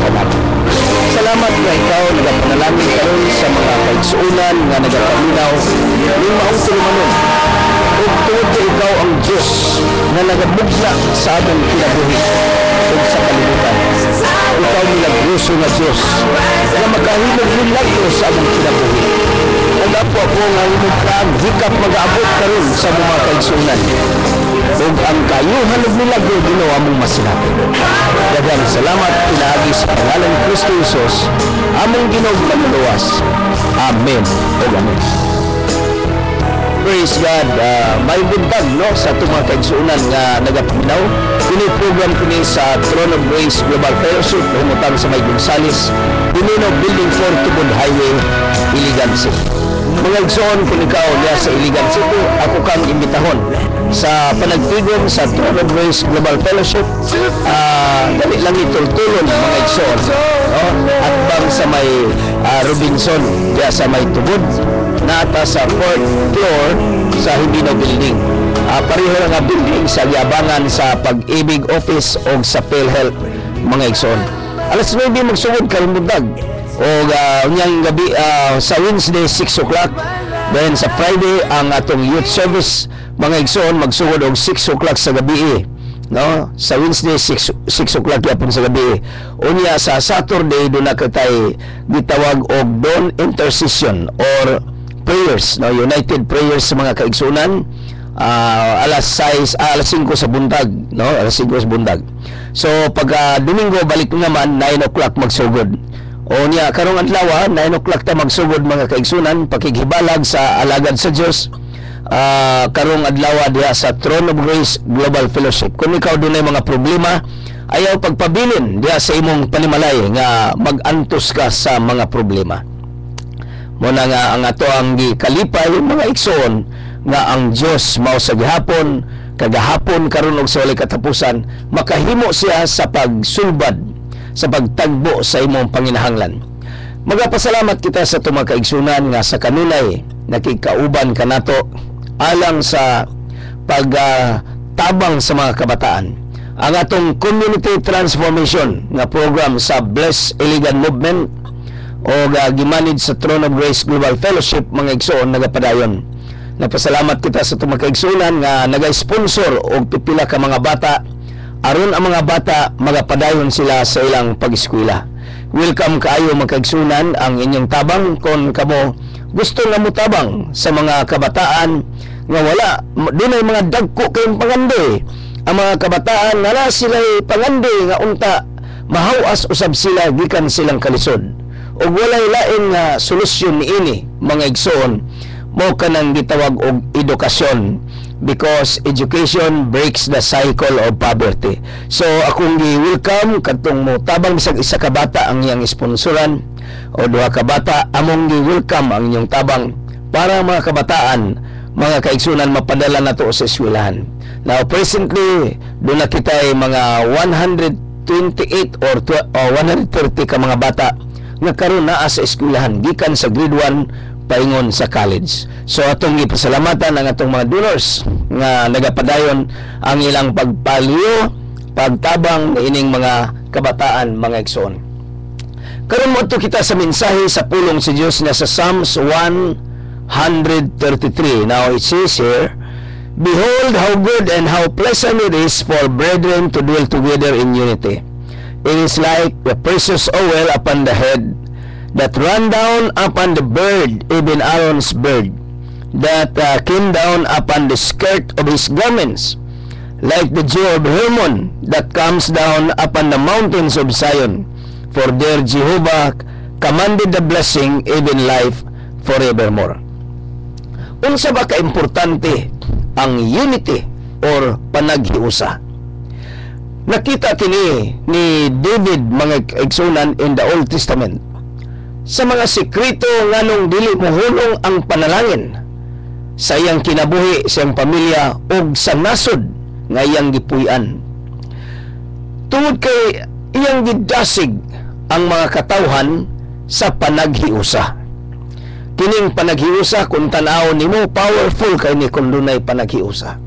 tanan. Salamat nga ikaw nagapanalangin karon sa mga kaigsuonan nga nagapaminaw ning maong tulumanon. Ug tungod kay ikaw ang Dios nga nagabugna sa atong kinabuhi ug sa kalibutan. Ikaw milagroso nga Dios nga makahimog milagro sa atong kinabuhi. Ug ako nga imong kaag hikap mag-aabot karon sa mga kaigsuonan. Ug ang kayuhan ug milagro Ginoo among masinati. Daghang salamat pinaagi sa pangalan ni Kristo Jesus among Ginoo manluwas. Amen ug amen. Praise God. May buntag no sa itong mga kaigsuonan nga nagapaminaw. Kini program kini sa Throne of Grace Global Fellowship humutan sa May Gonzales, Pinuno Building 4 Tubod Highway, Iligan City. Mga igsoon kung ikaw niya sa Iligan City, ako kang imbitahon sa panagtigom sa Throne of Grace Global Fellowship. Dali lang itultulon mga igsoon, no? At bang sa may Robinson, diya sa may Tubod, nata sa 4th floor sa Hibino Building. Pareho nga building sa giabangan sa Pag-ibig Office o sa PhilHealth mga igsoon. Alas 9 magsugod karon buntag o unyang gabi sa Wednesday 6 o'clock. Then sa Friday ang atong youth service mga igsoon magsugod og 6 o'clock sa gabi, no? Sa Wednesday 6 o'clock yapon sa gabi. Unya sa Saturday do na katay gitawag og dawn intercession or prayers, no? United prayers sa mga kaigsuonan. Alas 5 sa buntag, no? Alas 5 sa buntag. So pag Domingo balik naman 9 o'clock magsugod. O niya karong adlaw 9 o'clock ta magsugod mga kaigsuonan pakighibalag sa alagad sa Dios. Karong adlaw diha sa Throne of Grace Global Fellowship. Kung ikaw dunay mga problema, ayaw pagpabilin diha sa imong panimalay nga mag-antos ka sa mga problema. Muna nga ang ato ang gikalipay mga igsoon nga ang Dios mao sa gihapon kagahapon karon og sa walay katapusan makahimo siya sa pagsulbad sa pagtagbo sa imong panginahanglan. Magapasalamat kita sa itong mga kaigsunan nga sa kanunay nakikauban kanato alang sa pagtabang sa mga kabataan. Ang atong community transformation nga program sa Bless Iligan Movement o gimanid sa Throne of Grace Global Fellowship mga igsoon nagapadayon. Napasalamat kita sa itong mga kaigsunan nga nag-sponsor og pipila ka mga bata aron ang mga bata magapadayon sila sa ilang pag-eskwela. Welcome kaayo mga kaigsunan ang inyong tabang kung kamo gusto nga mutabang sa mga kabataan nga wala dunay mga dagko kayong pangandoy. Ang mga kabataan nga na sila pangandoy nga unta mahawas usab sila gikan silang kalisod. Og walay lain nga solusyon niini mga igsoon mo kanang gitawag og edukasyon because education breaks the cycle of poverty. So akong gi-welcome kadtong mo tabang bisag isa ka bata ang iyang sponsoran o duha ka bata among gi-welcome ang inyong tabang para mga kabataan mga kaigsunan mapadala nato sa eskwelahan. Now presently doon na kita mga 128 or 130 ka mga bata nga karon naa sa eskwelahan gikan sa grade 1 paingon sa college. So atong gipasalamatan ang atong mga donors nga nagapadayon ang ilang pagpaliyo, pagtabang ining mga kabataan mga igsoon. Karon mo kita sa mensahe sa pulong si Dios na sa Psalms 133. Now it says here, "Behold how good and how pleasant it is for brethren to dwell together in unity. It is like the precious oil upon the head, that run down upon the bird, even Aaron's bird, that came down upon the skirt of his garments, like the dew of Hermon, that comes down upon the mountains of Zion. For there Jehovah commanded the blessing, even life forevermore." Unsa ba ka-importante ang unity or panaghiusa? Nakita kini ni David mga igsunan in the Old Testament sa mga sekreto nganong dili mohulong ang panalangin sa iyang kinabuhi, sa iyang pamilya ug sa nasod nga iyang gipuy-an. Tungod kay iyang gidasig ang mga katawhan sa panaghiusa. Kining panaghiusa kung tanaw nimo powerful kay ni kung dunay panaghiusa.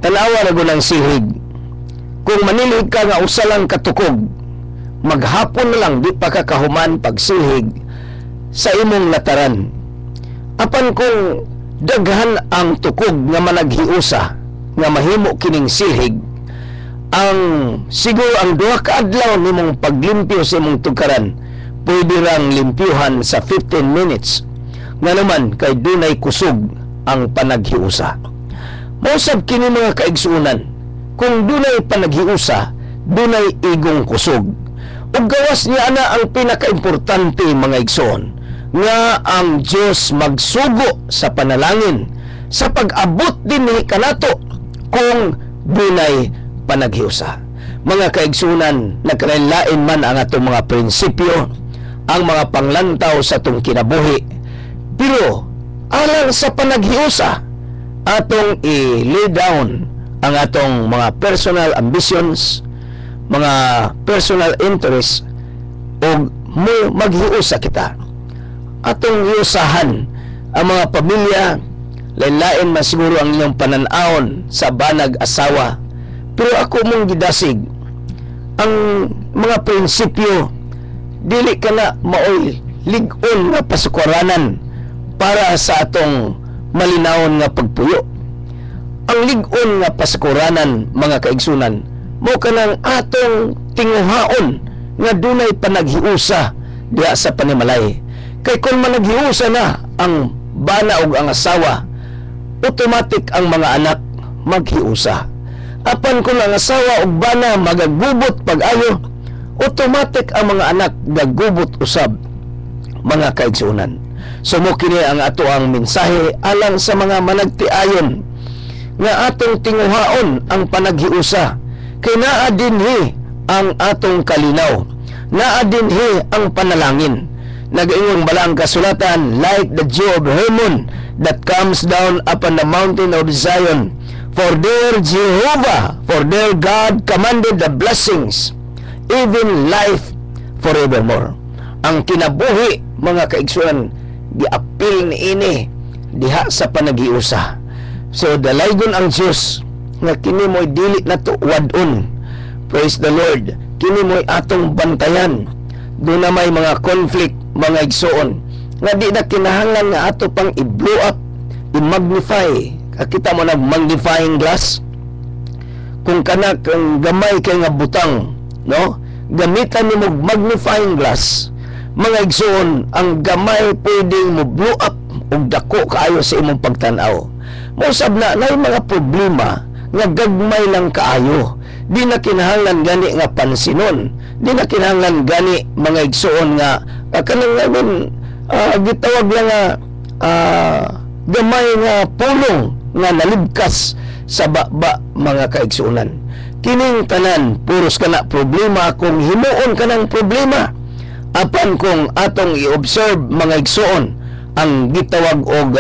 Tanawa ra gunang sihig. Kung manilig ka nga usa lang katukog maghapon na lang di pa kakahuman pagsilhig sa imong lataran. Apan kung daghan ang tukog nga managhiusa nga mahimo kining silhig, ang siguro ang duha ka adlaw nimong paglimpyo sa imong tukaran pwede rang limpyuhan sa 15 minutes nga naman kay dunay kusog ang panaghiusa. Mausab kini mga kaigsuunan, kung dunay panaghiusa, dunay igong kusog. Ug gawas niya ana ang pinakaimportante mga igsoon, nga ang Dios magsugo sa panalangin sa pag-abot din ni kanato kung dunay panaghiusa. Mga kaigsuunan, nagkalain man ang atong mga prinsipyo, ang mga panglantaw sa atong kinabuhi, pero alang sa panaghiusa, atong i-lay down ang atong mga personal ambitions, mga personal interests, o maghiusa kita. Atong iusahan ang mga pamilya, lain-lain man siguro ang inyong pananahon sa banag asawa, pero ako mong gidasig ang mga prinsipyo, dili ka na maoy lig-on nga pasukuranan para sa atong malinawon nga pagpuyo. Ang lig-on nga pasukuranan mga kaigsunan, mo kanang atong tinguhaon nga dunay panaghiusa diha sa panimalay. Kay kung managhiusa na ang bana ug ang asawa, automatic ang mga anak maghiusa. Apan kung ang asawa ug bana magagubot pag-ayo, automatic ang mga anak gagubot usab mga kaigsunan. So mo kini ang ato ang mensahe alang sa mga managtiayon nga atong tinguhaon ang panaghiusa, kay naa dinhi ang atong kalinaw, naa dinhi ang panalangin. Nagaingong balang kasulatan, like the dew of Hermon that comes down upon the mountain of Zion, for there Jehovah, for there God commanded the blessings, even life forevermore. Ang kinabuhi mga kaigsunan, giapil ni ini diha sa panaghiusa. So dalaygon ang Dios nga kini mo'y dili nato wadon. Praise the Lord. Kini mo'y atong bantayan. Doon na may mga conflict mga igsoon nga di na kinahanglan nga ato pang i-blow up, i-magnify. Kita mo nag magnifying glass, kung kana kang gamay kay nga butang, no, gamitan nimo magnifying glass. Mga igsoon, ang gamay pwedeng mo blow up og dako kaayo sa imong pagtan-aw. Mausab na nay mga problema nga gagmay lang kaayo, di na kinahanglan gani nga pansinon, di na kinahanglan gani mga igsoon nga kanang ngayon gitawag lang nga gamay nga pulong nga nalibkas sa baba mga kaigsuunan. Kining tanan puros kana problema kung himuon kanang problema, apan kung atong i-observe mga igsoon ang gitawag og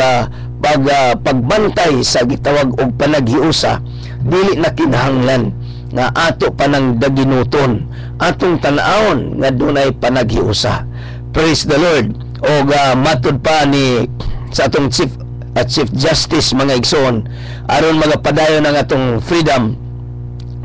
pagbantay sa gitawag og panaghiusa, dili na kinahanglan nga ato panang daginuton atong tan-awon nga dunay panaghiusa. Praise the Lord. O matud pa ni sa atong Chief Justice mga igsoon, aron mga padayon ng atong freedom,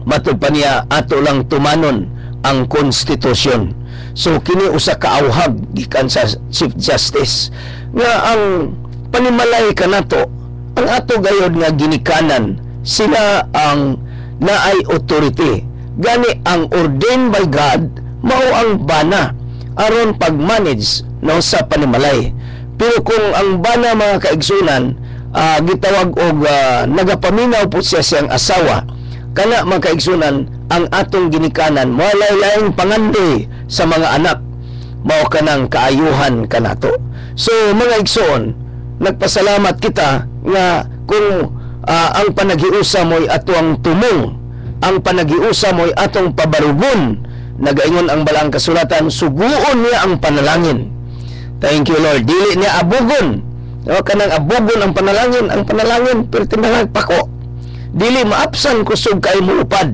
matud pa niya ato lang tumanon ang konstitusyon. So kini usa ka awhag gikan sa Chief Justice nga ang panimalay kanato, ang ato gayod nga ginikanan, sila ang naay authority. Gani ang ordained by God mao ang bana aron pag-manage no sa panimalay. Pero kung ang bana mga kaigsunan gitawag og nagapaminaw po siya siyang asawa, kana mga kaigsunan, ang atong ginikanan walay-laing pangandi sa mga anak, mao kanang kaayuhan kanato. So mga igsoon, nagpasalamat kita nga kung ang panaghiusa mo'y atong tumong, ang panaghiusa mo'y atong pabarugon. Nagaingon ang balang kasulatan, suguon niya ang panalangin. Thank you Lord. Dili niya abugon. O kanang abugon ang panalangin pero tinangag pako. Dili maapsan kusog kay mulupad.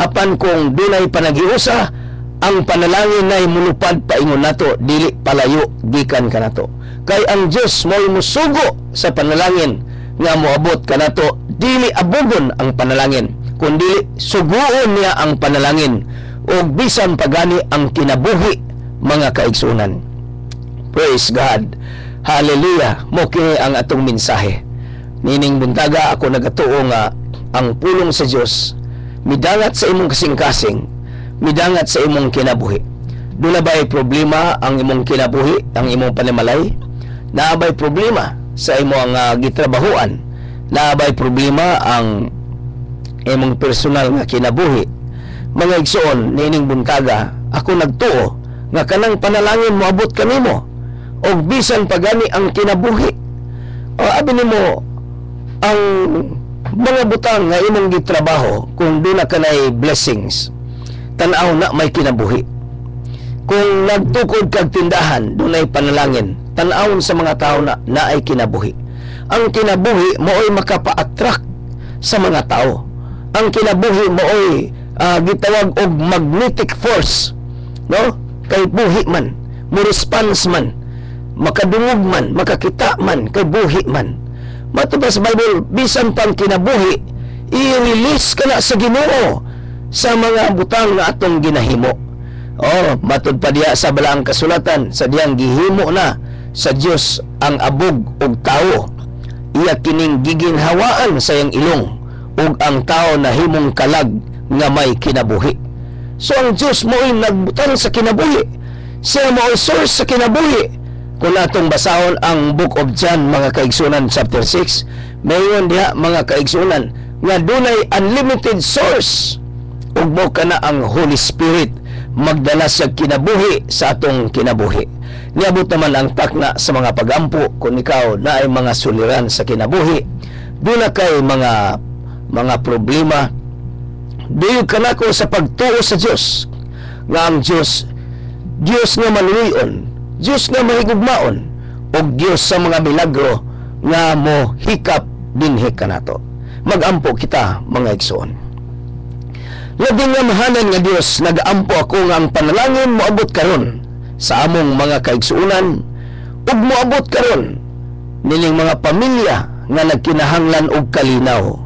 Apan kung dunay panaghiusa, ang panalangin nay mulupad paingon nato, dili palayo gikan kanato. Kay ang Dios mo'y musugo sa panalangin nga moabot kanato, dili abugon ang panalangin, kundi suguon niya ang panalangin o bisan pagani ang kinabuhi, mga kaigsunan. Praise God. Hallelujah. Mo kini ang atong mensahe. Nining buntaga ako nagatuo nga ang pulong sa Dios midangat sa imong kasing-kasing, midangat sa imong kinabuhi. Dula ba'y problema ang imong kinabuhi, ang imong panimalay? Naabay problema sa imong gitrabahuan? Naabay problema ang imong personal nga kinabuhi? Mga igsoon, nining buntaga, ako nagtuo nga kanang panalangin moabot kanimo o bisan pagani ang kinabuhi. O abi nimo ang mga butang nga imong gitrabaho, kung doon na kanay blessings, tanaw na may kinabuhi. Kung nagtukod kag tindahan, doon ay panalangin, tanawon sa mga tao na ay kinabuhi. Ang kinabuhi mo'y makapa-attract sa mga tao. Ang kinabuhi mo'y gitawag og magnetic force, no? Kay buhi man, mo response man, makadungog man, makakita man, kay buhi man. Matubas Bible, bisan pang kinabuhi, i-release ka na sa Ginoo sa mga butang nga atong ginahimo. Matud pa diya sa balaang kasulatan, sa diyang gihimo na sa Dios ang abog og tao, iya kining giginhawaan sa iyang ilong, ug ang tao na himong kalag nga may kinabuhi. So ang Dios mo'y nagbutang sa kinabuhi, siya mo'y source sa kinabuhi. Kung natong basahon ang Book of John, mga kaigsunan, chapter 6, mayon diha, mga kaigsunan, nga dunay unlimited source, ug mo kana ang Holy Spirit magdala sa kinabuhi sa atong kinabuhi. Niabot naman ang takna sa mga pagampo kung ikaw na ay mga suliran sa kinabuhi, doon na kay mga problema, duyog ka na ko sa pagtuo sa Diyos, nga ang Diyos nga maluyon, Diyos nga mahigugmaon, o Diyos sa mga milagro nga mo hikap dinhi kanato. Magampo kita, mga igsoon. Labing nga mahanan nga Diyos, nag-ampo ako nga ang panalangin moabot karon sa among mga kaigsuunan, ug moabot karon nining mga pamilya nga nagkinahanglan og kalinaw.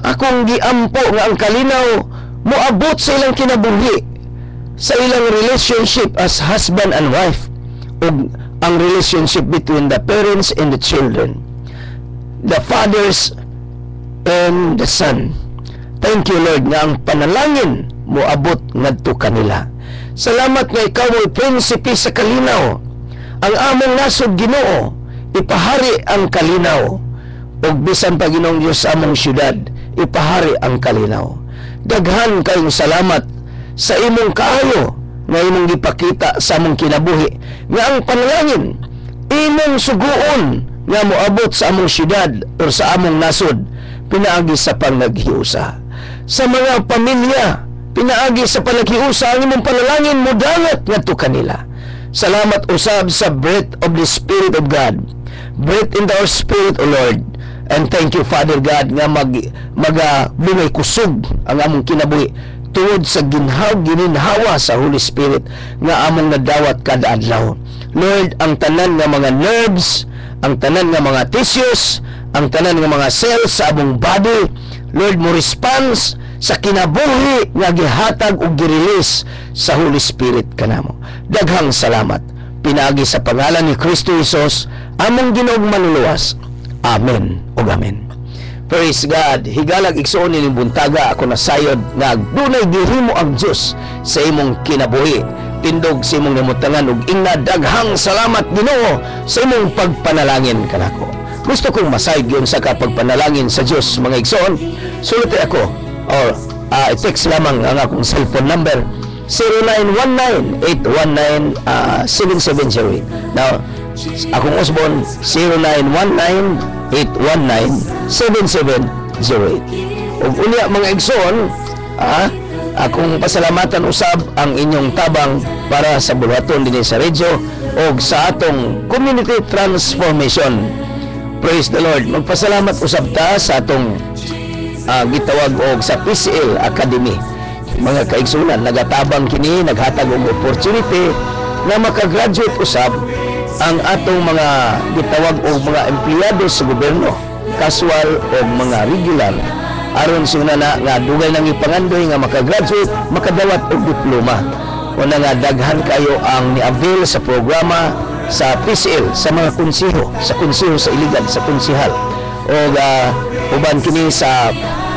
Akong giampo nga ang kalinaw moabot sa ilang kinabuhi, sa ilang relationship as husband and wife, ug ang relationship between the parents and the children, the fathers and the son. Thank you, Lord, nga ang panalangin moabot ngadto kanila. Salamat nga ikaw mo'y prinsipe sa kalinaw. Ang among nasod Ginoo, ipahari ang kalinaw, ug bisan pa Ginoong Dios sa among syudad, ipahari ang kalinaw. Daghan kayong salamat sa imong kaayo nga imong gipakita sa among kinabuhi, nga ang panalangin imong suguon nga moabot sa among syudad o sa among nasod, pinaagi sa panaghiusa. Sa mga pamilya, pinaagi sa panaghiusa, ang imong panalangin modangat ngadto kanila. Salamat usab sa breath of the Spirit of God. Breathe into our spirit, O Lord. And thank you, Father God, nga bungay kusog ang among kinabuhi tungod sa gininhawa sa Holy Spirit nga among nadawat kada adlaw. Lord, ang tanan nga mga nerves, ang tanan nga mga tissues, ang tanan nga mga cells sa among body, Lord, mo response sa kinabuhi nga gihatag o girelease sa Holy Spirit kanamo. Daghang salamat. Pinaagi sa pangalan ni Kristo Jesus, among Ginoong manuluwas. Amen o amen. Praise God. Higalag igsoon ni buntaga ako nasayod nga dunay gihimo ang Dios sa imong kinabuhi. Tindog sa imong namutangan ug ingna daghang salamat Ginoo sa imong pagpanalangin kanako. Gusto kong masayod yun sa kapagpanalangin sa Dios, mga igsoon. Sulti ako or text lamang ang akong cellphone number 0919-819-7708. Now, akong Osborne 0918-819-7708. Ug unya mga igsoon, akong pasalamatan usab ang inyong tabang para sa bulaton dinhi sa radyo o sa atong community transformation. Praise the Lord. Magpasalamat usab ta sa atong gitawag og sa PCL Academy. Mga kaigsunan, nagatabang kini, naghatag og opportunity na makagraduate usab ang atong mga gitawag og mga empleyado sa gobyerno, casual o mga regular aron sila na nga dugay nang ipangandoy nga makagraduate, makadawat og diploma. Una nga daghan kayo ang ni-avail sa programa sa PCL, sa mga konseho, sa Iligan, sa konsehal. O uban kini sa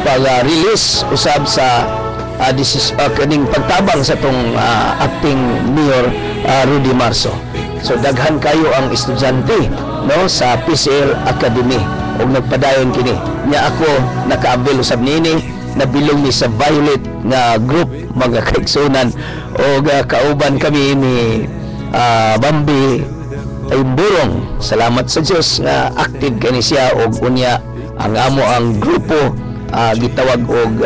pag-release usab sa kaning pagtabang sa tong acting Mayor Rudy Marso. So daghan kayo ang estudyante no sa PCL Academy og nagpadayon kini. Nya ako naka-avail usab niini, nabilong ni sa Violet nga group mga kaigsunan og kauban kami ni Bambi Imburong. Salamat sa Dios nga active kani siya og unya ang amo ang grupo gitawag og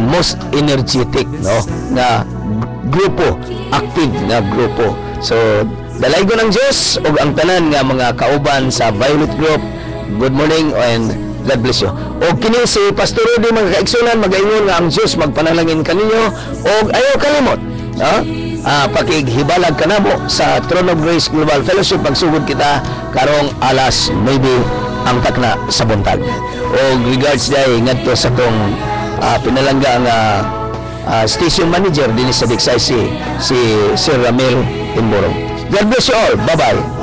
most energetic no nga grupo, active nga grupo. So dalay ko ng Diyos ug ang tanan nga mga kauban sa Violet Group, good morning and God bless you. O kini si Pastor Rudy mga kaigsunan, magaingon nga ang Diyos magpanalangin kaninyo og ayaw kalimot pakighibalag kanamo sa Throne of Grace Global Fellowship pagsugod kita karong alas 9 ang takna sa buntag. O regards day ngadto sa tong pinalangga nga station manager din sa Diksay si Sir Ramil Imborong. God bless you all. Bye-bye.